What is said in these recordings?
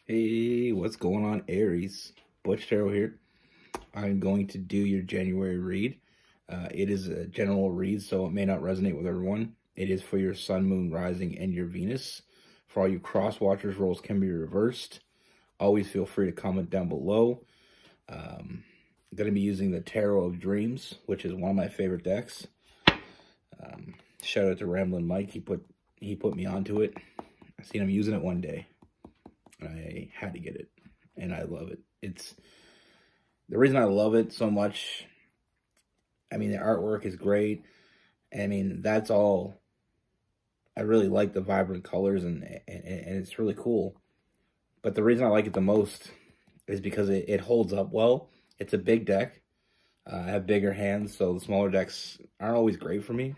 Hey, what's going on, Aries? Butch here. I'm going to do your January read. It is a general read, so it may not resonate with everyone. It is for your Sun, Moon, Rising, and your Venus. For all you cross watchers, roles can be reversed. Always feel free to comment down below. I'm going to be using the Tarot of Dreams, which is one of my favorite decks. Shout out to Ramblin' Mike. He put me onto it. I seen him using it one day. I had to get it, and I love it. It's the reason I love it so much. I mean, the artwork is great. I mean, that's all. I really like the vibrant colors, and it's really cool. But the reason I like it the most is because it holds up well. It's a big deck. I have bigger hands, so the smaller decks aren't always great for me.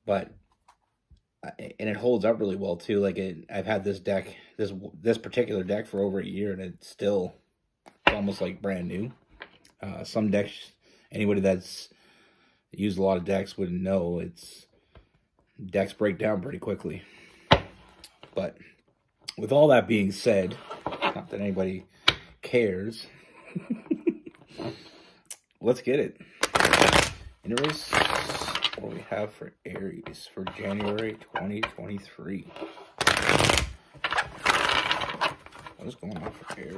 But and it holds up really well too. Like I've had this deck, this particular deck for over a year, and it's still almost like brand new. Some decks, anybody that's used a lot of decks wouldn't know, decks break down pretty quickly. But with all that being said, not that anybody cares, let's get it. Anyways, what do we have for Aries for January 2023? What is going on for Aries?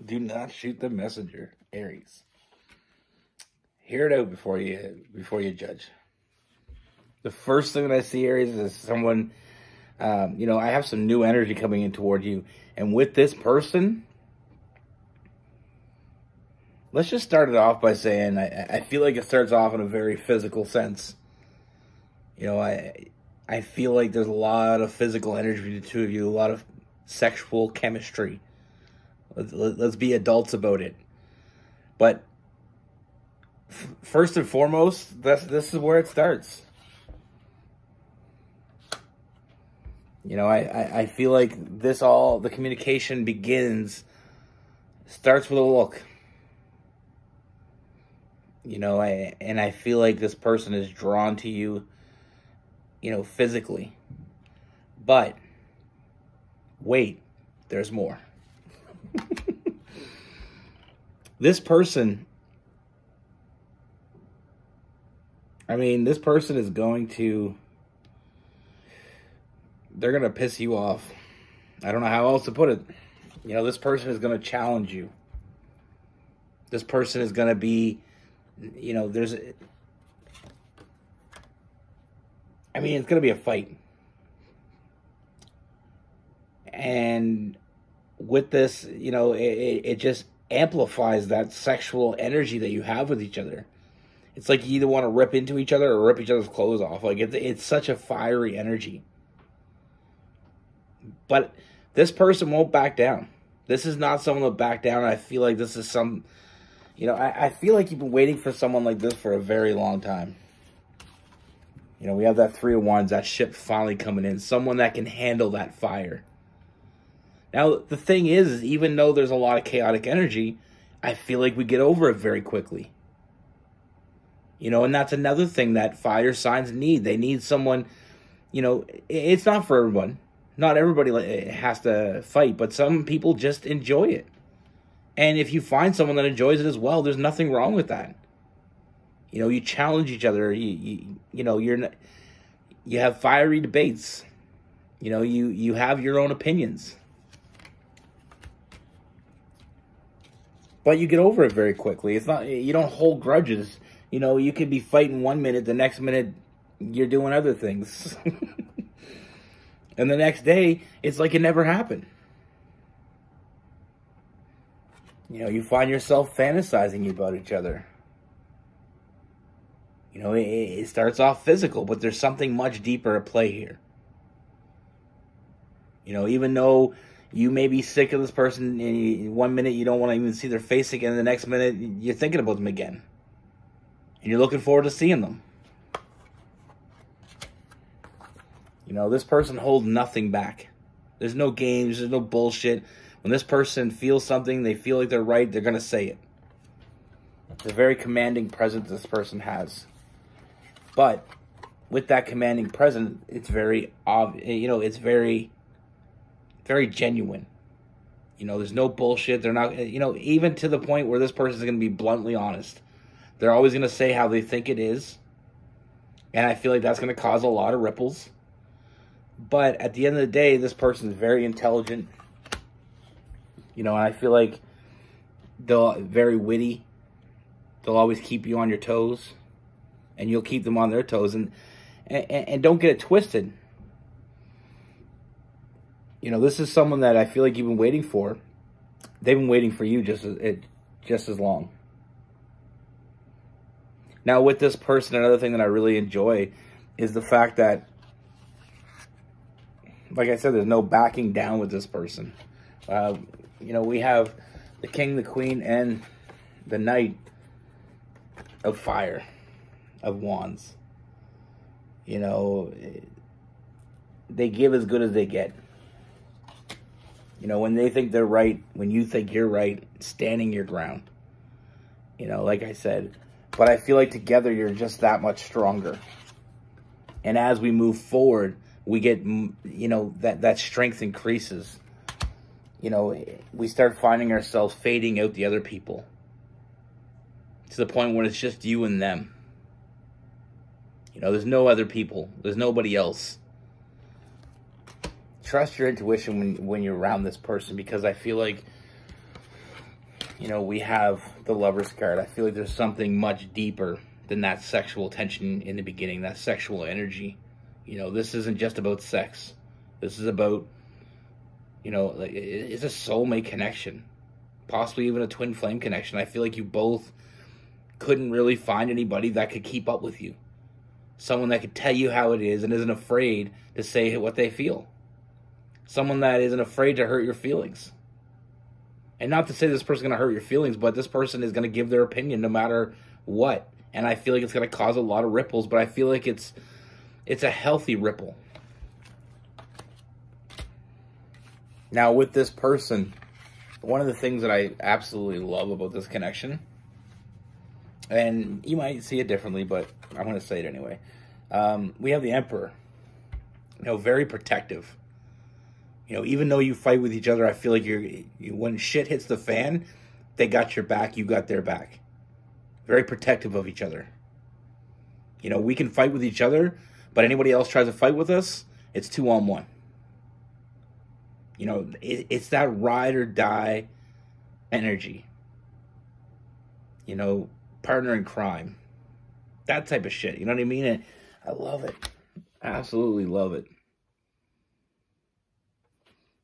Do not shoot the messenger, Aries. Hear it out before you judge. The first thing that I see, Aries, is someone, you know, I have some new energy coming in toward you. And with this person, let's just start it off by saying I feel like it starts off in a very physical sense. You know, I feel like there's a lot of physical energy between the two of you, a lot of sexual chemistry. Let's be adults about it. But first and foremost, this is where it starts. You know, I feel like the communication starts with a look. You know, and I feel like this person is drawn to you, you know, physically. But wait, there's more. This person, I mean, this person is going to, they're going to piss you off. I don't know how else to put it. You know, this person is going to challenge you. This person is going to be, you know, it's going to be a fight. And with this, you know, it just amplifies that sexual energy that you have with each other. It's like you either want to rip into each other or rip each other's clothes off. Like it's such a fiery energy. But this person won't back down. This is not someone to back down. I feel like this is some, you know, I feel like you've been waiting for someone like this for a very long time. You know, we have that 3 of Wands, that ship finally coming in. Someone that can handle that fire. Now, the thing is even though there's a lot of chaotic energy, I feel like we get over it very quickly. You know, and that's another thing that fire signs need. They need someone, you know, it's not for everyone. Not everybody has to fight, but some people just enjoy it. And if you find someone that enjoys it as well, there's nothing wrong with that. You know, you challenge each other. You know, you have fiery debates. You know, you have your own opinions. But you get over it very quickly. It's not, you don't hold grudges. You know, you could be fighting 1 minute, the next minute you're doing other things. And the next day, it's like it never happened. You know, you find yourself fantasizing about each other. You know, it starts off physical, but there's something much deeper at play here. You know, even though you may be sick of this person, and 1 minute you don't want to even see their face again, and the next minute you're thinking about them again. And you're looking forward to seeing them. You know, this person holds nothing back. There's no games, there's no bullshit. When this person feels something, they feel like they're right, they're going to say it. It's a very commanding presence this person has. But with that commanding presence, it's very obvious, you know, it's very genuine. You know, there's no bullshit. They're not, you know, even to the point where this person is going to be bluntly honest. They're always going to say how they think it is. And I feel like that's going to cause a lot of ripples. But at the end of the day, this person is very intelligent. You know, and I feel like they're very witty. They'll always keep you on your toes. And you'll keep them on their toes. And don't get it twisted. You know, this is someone that I feel like you've been waiting for. They've been waiting for you just as long. Now, with this person, another thing that I really enjoy is the fact that, like I said, there's no backing down with this person. You know, we have the king, the queen, and the knight of fire, of wands. You know, they give as good as they get. You know, when they think they're right, when you think you're right, standing your ground. You know, like I said. But I feel like together you're just that much stronger. And as we move forward, we get, you know, that strength increases. You know, we start finding ourselves fading out the other people. To the point where it's just you and them. You know, there's no other people. There's nobody else. Trust your intuition when you're around this person, because I feel like, you know, we have the Lover's card. I feel like there's something much deeper than that sexual tension in the beginning, that sexual energy. You know, this isn't just about sex. This is about, you know, like, it's a soulmate connection. Possibly even a twin flame connection. I feel like you both couldn't really find anybody that could keep up with you. Someone that could tell you how it is and isn't afraid to say what they feel. Someone that isn't afraid to hurt your feelings. And not to say this person's going to hurt your feelings, but this person is going to give their opinion no matter what. And I feel like it's going to cause a lot of ripples, but I feel like it's a healthy ripple. Now, with this person, one of the things that I absolutely love about this connection, and you might see it differently, but I'm going to say it anyway. We have the Emperor. You know, very protective. You know, even though you fight with each other, I feel like when shit hits the fan, they got your back, you got their back. Very protective of each other. You know, we can fight with each other, but anybody else tries to fight with us, it's 2-on-1. You know, it's that ride or die energy. You know, partner in crime. That type of shit, you know what I mean? And I love it. I absolutely love it.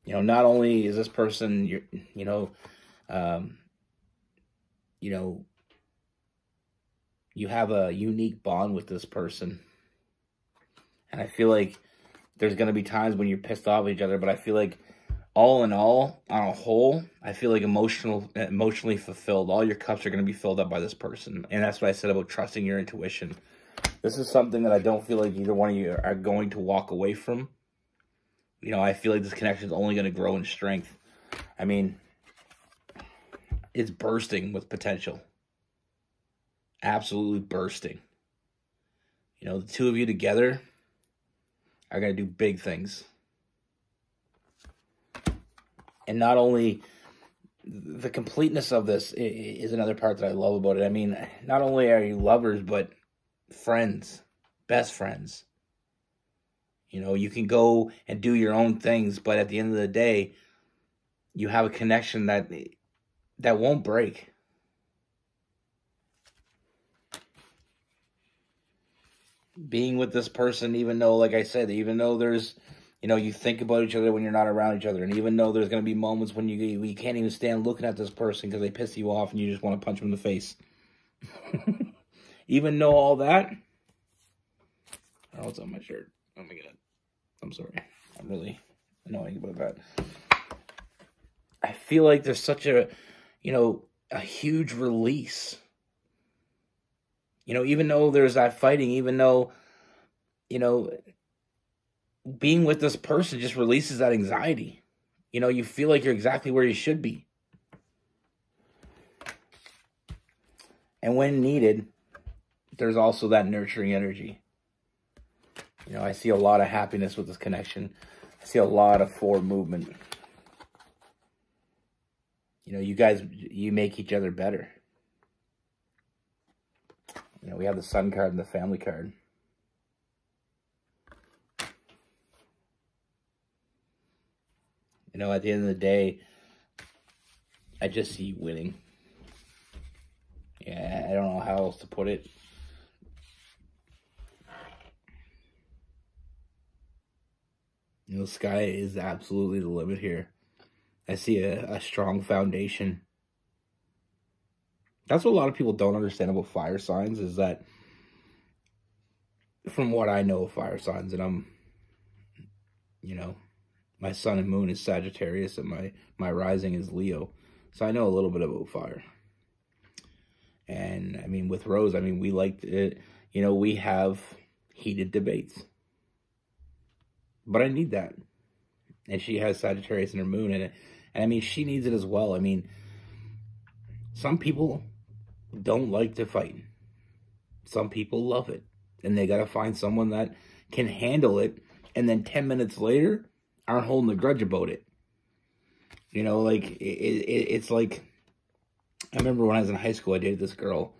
You know, not only is this person, you know, you have a unique bond with this person. And I feel like there's going to be times when you're pissed off at each other, but I feel like all in all, on a whole, I feel like emotionally fulfilled. All your cups are going to be filled up by this person. And that's what I said about trusting your intuition. This is something that I don't feel like either one of you are going to walk away from. You know, I feel like this connection is only going to grow in strength. I mean, it's bursting with potential. Absolutely bursting. You know, the two of you together are going to do big things. And not only the completeness of this is another part that I love about it. I mean, not only are you lovers, but friends, best friends. You know, you can go and do your own things, but at the end of the day, you have a connection that won't break. Being with this person, even though, like I said, even though there's You know, you think about each other when you're not around each other. And even though there's going to be moments when you can't even stand looking at this person because they piss you off and you just want to punch them in the face. Even though all that. Oh, it's on my shirt. Oh my God. I'm sorry. I'm really annoying about that. I feel like there's such a, you know, a huge release. You know, even though there's that fighting, even though, you know, being with this person just releases that anxiety. You know, you feel like you're exactly where you should be. And when needed, there's also that nurturing energy. You know, I see a lot of happiness with this connection. I see a lot of forward movement. You know, you guys, you make each other better. You know, we have the sun card and the family card. You know, at the end of the day, I just see winning. Yeah, I don't know how else to put it. You know, the sky is absolutely the limit here. I see a strong foundation. That's what a lot of people don't understand about fire signs, is that from what I know of fire signs, and I'm, you know, my sun and moon is Sagittarius and my rising is Leo. So I know a little bit about fire. And I mean, with Rose, I mean, we like it, you know, we have heated debates. But I need that. And she has Sagittarius in her moon in it. And I mean, she needs it as well. I mean, some people don't like to fight. Some people love it. And they got to find someone that can handle it. And then 10 minutes later, aren't holding a grudge about it. You know, like, it's like, I remember when I was in high school, I dated this girl.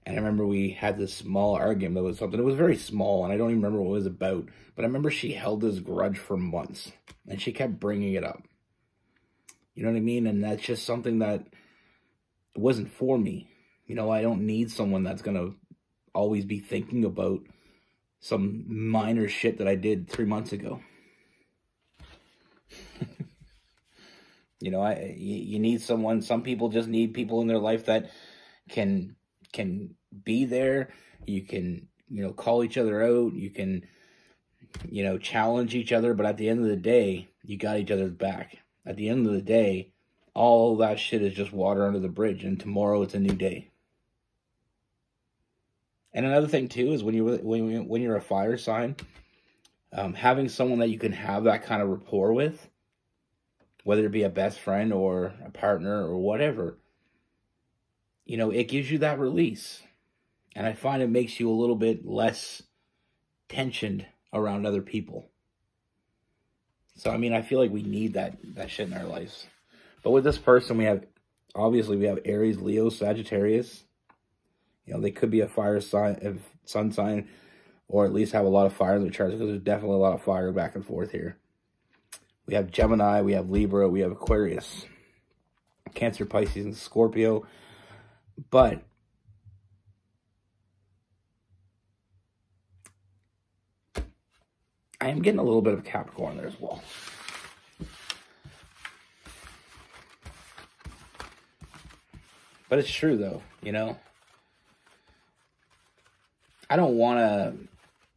And I remember we had this small argument that was something, it was very small, and I don't even remember what it was about. But I remember she held this grudge for months. And she kept bringing it up. You know what I mean? And that's just something that wasn't for me. You know, I don't need someone that's going to always be thinking about some minor shit that I did 3 months ago. You know, you need someone. Some people just need people in their life that can be there. You can, you know, call each other out. You can, you know, challenge each other. But at the end of the day, you got each other's back. At the end of the day, all that shit is just water under the bridge. And tomorrow it's a new day. And another thing too is when you're a fire sign, having someone that you can have that kind of rapport with, whether it be a best friend or a partner or whatever, you know, it gives you that release. And I find it makes you a little bit less tensioned around other people. So, I mean, I feel like we need that shit in our lives. But with this person, we have Aries, Leo, Sagittarius. You know, they could be a fire sign, sun sign, or at least have a lot of fire in their charts, because there's definitely a lot of fire back and forth here. We have Gemini, we have Libra, we have Aquarius, Cancer, Pisces, and Scorpio. But I am getting a little bit of Capricorn there as well. But it's true, though, you know. I don't want to,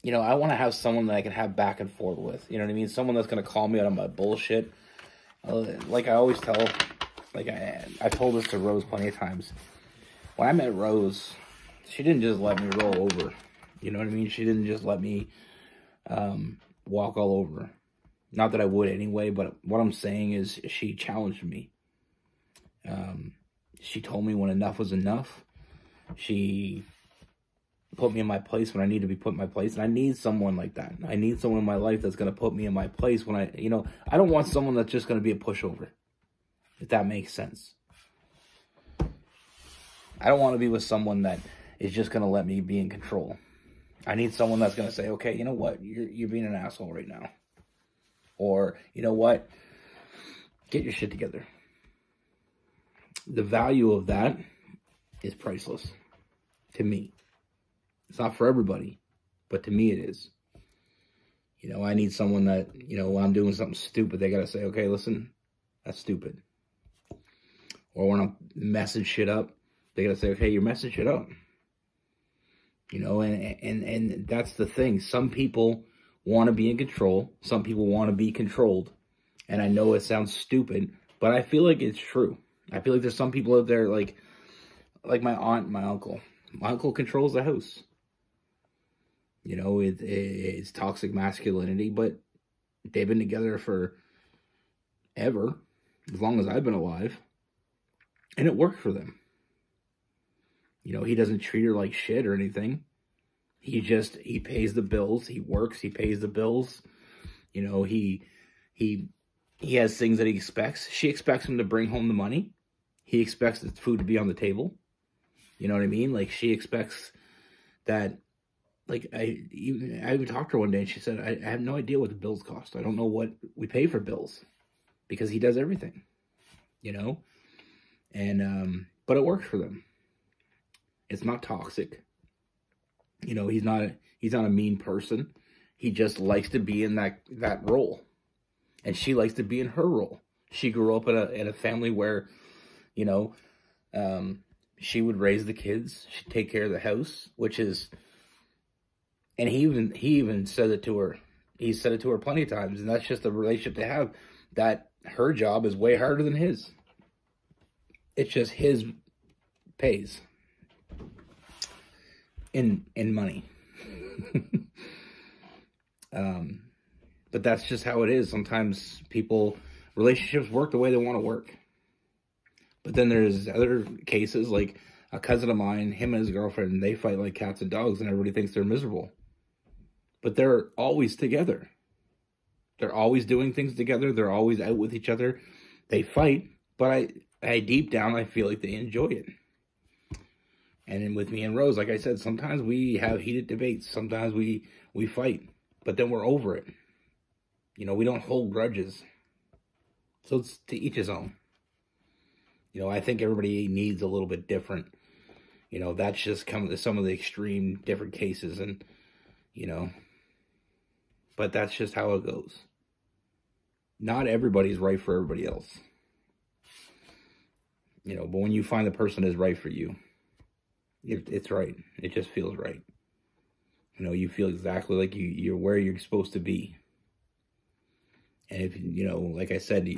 you know, I want to have someone that I can have back and forth with. You know what I mean? Someone that's going to call me out on my bullshit. Like I always tell, like I've told this to Rose plenty of times. When I met Rose, she didn't just let me roll over. You know what I mean? She didn't just let me walk all over. Not that I would anyway, but what I'm saying is she challenged me. She told me when enough was enough. She put me in my place when I need to be put in my place. And I need someone like that. I need someone in my life that's going to put me in my place when I, you know, I don't want someone that's just going to be a pushover. If that makes sense. I don't want to be with someone that is just going to let me be in control. I need someone that's going to say, okay, you know what? You're being an asshole right now. Or, you know what? Get your shit together. The value of that is priceless to me. It's not for everybody, but to me it is. You know, I need someone that, you know, when I'm doing something stupid, they got to say, okay, listen, that's stupid. Or when I'm messing shit up, they got to say, okay, you're messing shit up. You know, and that's the thing. Some people want to be in control. Some people want to be controlled. And I know it sounds stupid, but I feel like it's true. I feel like there's some people out there like my aunt and my uncle. My uncle controls the house. You know, it's toxic masculinity, but they've been together for ever, as long as I've been alive. And it worked for them. You know, he doesn't treat her like shit or anything. He pays the bills. He works, he pays the bills. You know, he has things that he expects. She expects him to bring home the money. He expects the food to be on the table. You know what I mean? Like, she expects that. Like, I even talked to her one day, and she said, I have no idea what the bills cost. I don't know what we pay for bills, because he does everything, you know? And, but it works for them. It's not toxic. You know, he's not a mean person. He just likes to be in that role. And she likes to be in her role. She grew up in a family where, you know, she would raise the kids. She'd take care of the house, which is... And he even said it to her. He said it to her plenty of times. And that's just the relationship they have. That her job is way harder than his. It's just his pays. In money. But that's just how it is. Sometimes relationships work the way they want to work. But then there's other cases, like a cousin of mine, him and his girlfriend, they fight like cats and dogs, and everybody thinks they're miserable. But they're always together. They're always doing things together. They're always out with each other. They fight, but I deep down, I feel like they enjoy it. And then with me and Rose, like I said, sometimes we have heated debates. Sometimes we fight, but then we're over it. You know, we don't hold grudges. So it's to each his own. You know, I think everybody needs a little bit different. You know, that's just some of the extreme different cases, and, you know, but that's just how it goes. Not everybody's right for everybody else. You know, but when you find the person is right for you, it's right. It just feels right. You know, you feel exactly like you're where you're supposed to be. And if, you know, like I said,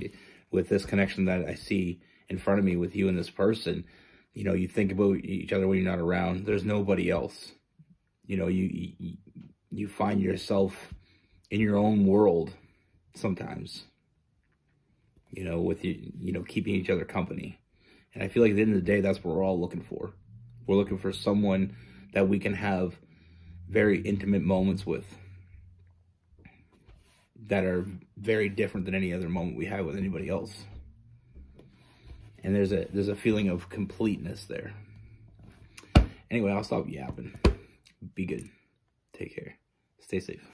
with this connection that I see in front of me with you and this person, you know, you think about each other when you're not around. There's nobody else. You know, you find yourself in your own world sometimes, you know, with you know, keeping each other company. And I feel like at the end of the day, that's what we're all looking for. We're looking for someone that we can have very intimate moments with, that are very different than any other moment we have with anybody else. And there's a feeling of completeness there. Anyway, I'll stop yapping. Be good. Take care. Stay safe.